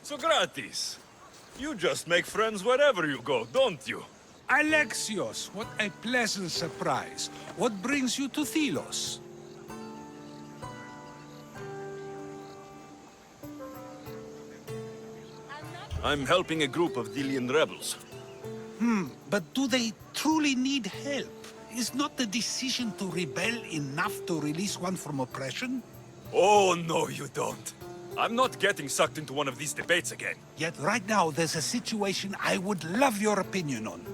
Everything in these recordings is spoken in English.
Sokratis, you just make friends wherever you go, don't you? Alexios, what a pleasant surprise. What brings you to Thelos? I'm helping a group of Delian rebels. But do they truly need help? Is not the decision to rebel enough to release one from oppression? Oh, no, you don't. I'm not getting sucked into one of these debates again. Yet right now there's a situation I would love your opinion on.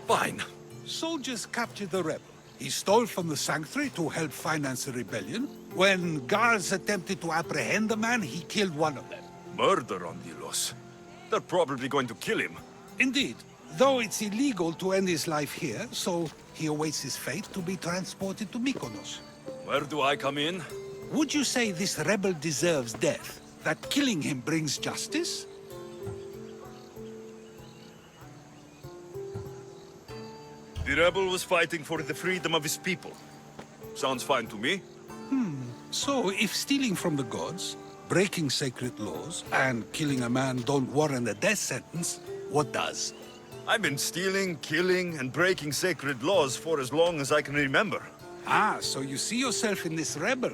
Fine. Soldiers captured the rebel. He stole from the sanctuary to help finance the rebellion. When guards attempted to apprehend the man, he killed one of them. Murder on Delos. They're probably going to kill him. Indeed. Though it's illegal to end his life here, so he awaits his fate to be transported to Mykonos. Where do I come in? Would you say this rebel deserves death? That killing him brings justice? The rebel was fighting for the freedom of his people. Sounds fine to me. So, if stealing from the gods, breaking sacred laws, and killing a man don't warrant a death sentence, what does? I've been stealing, killing, and breaking sacred laws for as long as I can remember. Ah, so you see yourself in this rebel?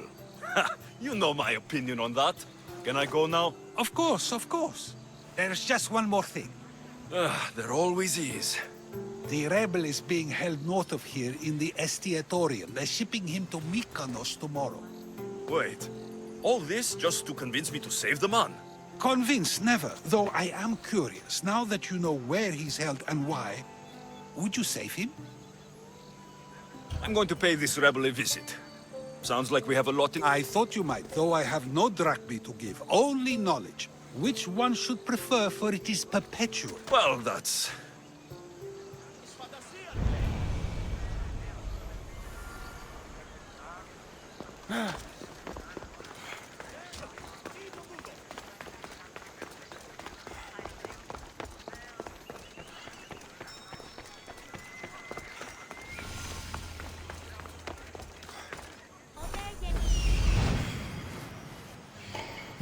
You know my opinion on that. Can I go now? Of course, of course. There's just one more thing. There always is. The rebel is being held north of here in the Estiatorium. They're shipping him to Mykonos tomorrow. Wait. All this just to convince me to save the man? Convinced, never. Though I am curious, now that you know where he's held and why, would you save him? I'm going to pay this rebel a visit. Sounds like we have a lot in... I thought you might, though I have no drachmae to give, only knowledge. Which one should prefer, for it is perpetual. Well, that's...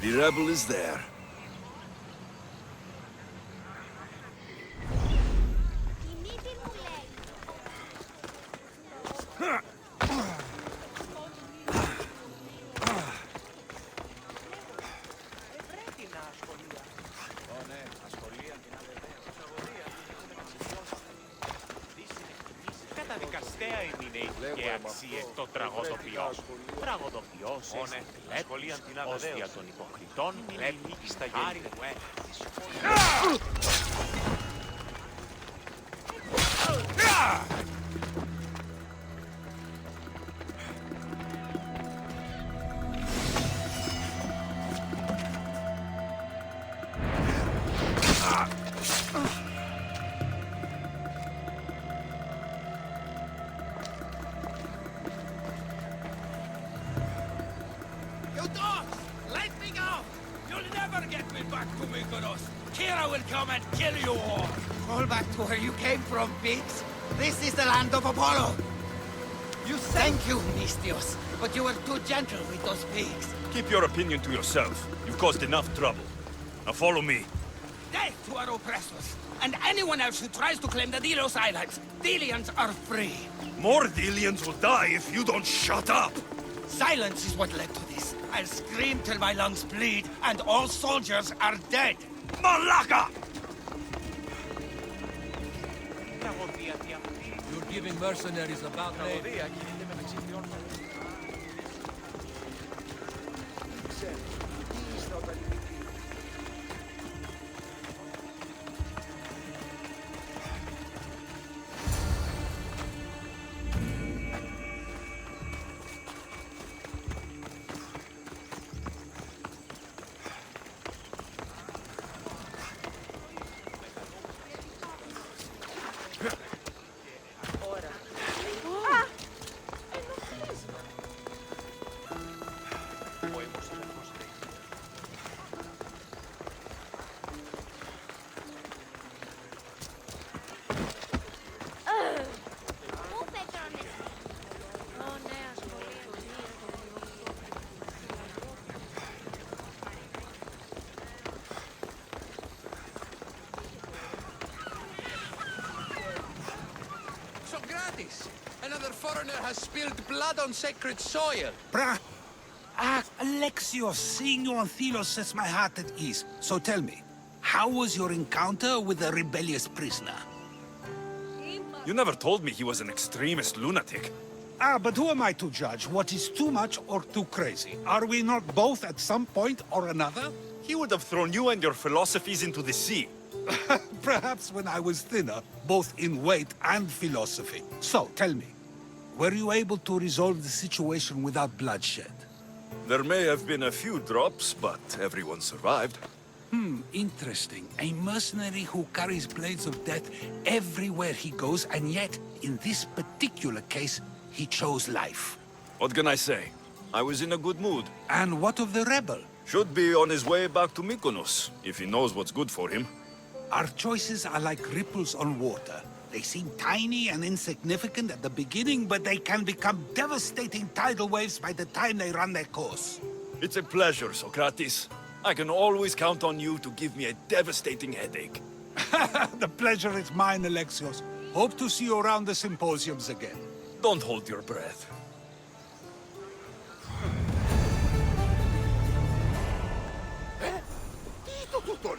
The rebel is there. Καταδικαστέα είναι η και αξίες το τραγωδοποιός. Τραγωδοποιός εσκλέπτης, όστια των υποκριτών, βλέπει στα γέρια του έθνης. You dogs! Let me go! You'll never get me back to Mykonos! Kira will come and kill you all! Roll back to where you came from, pigs. This is the land of Apollo. You Thank you, Mistios, but you were too gentle with those pigs. Keep your opinion to yourself. You've caused enough trouble. Now follow me. death to our oppressors, and anyone else who tries to claim the Delos Islands. Delians are free. More Delians will die if you don't shut up! Silence is what led to this. I'll scream till my lungs bleed, and all soldiers are dead. Malaka! You're giving mercenaries about name. foreigner has spilled blood on sacred soil. Alexios, seeing you on Thelos sets my heart at ease. So tell me, how was your encounter with the rebellious prisoner? You never told me he was an extremist lunatic. But who am I to judge what is too much or too crazy? Are we not both at some point or another? He would have thrown you and your philosophies into the sea. Perhaps when I was thinner, both in weight and philosophy. So, tell me, were you able to resolve the situation without bloodshed? There may have been a few drops, but everyone survived. Interesting. A mercenary who carries blades of death everywhere he goes, and yet, in this particular case, he chose life. What can I say? I was in a good mood. And what of the rebel? Should be on his way back to Mykonos, if he knows what's good for him. Our choices are like ripples on water. They seem tiny and insignificant at the beginning, but they can become devastating tidal waves by the time they run their course. It's a pleasure, Sokratis. I can always count on you to give me a devastating headache. The pleasure is mine, Alexios. Hope to see you around the symposiums again. Don't hold your breath. Τι το τούτον?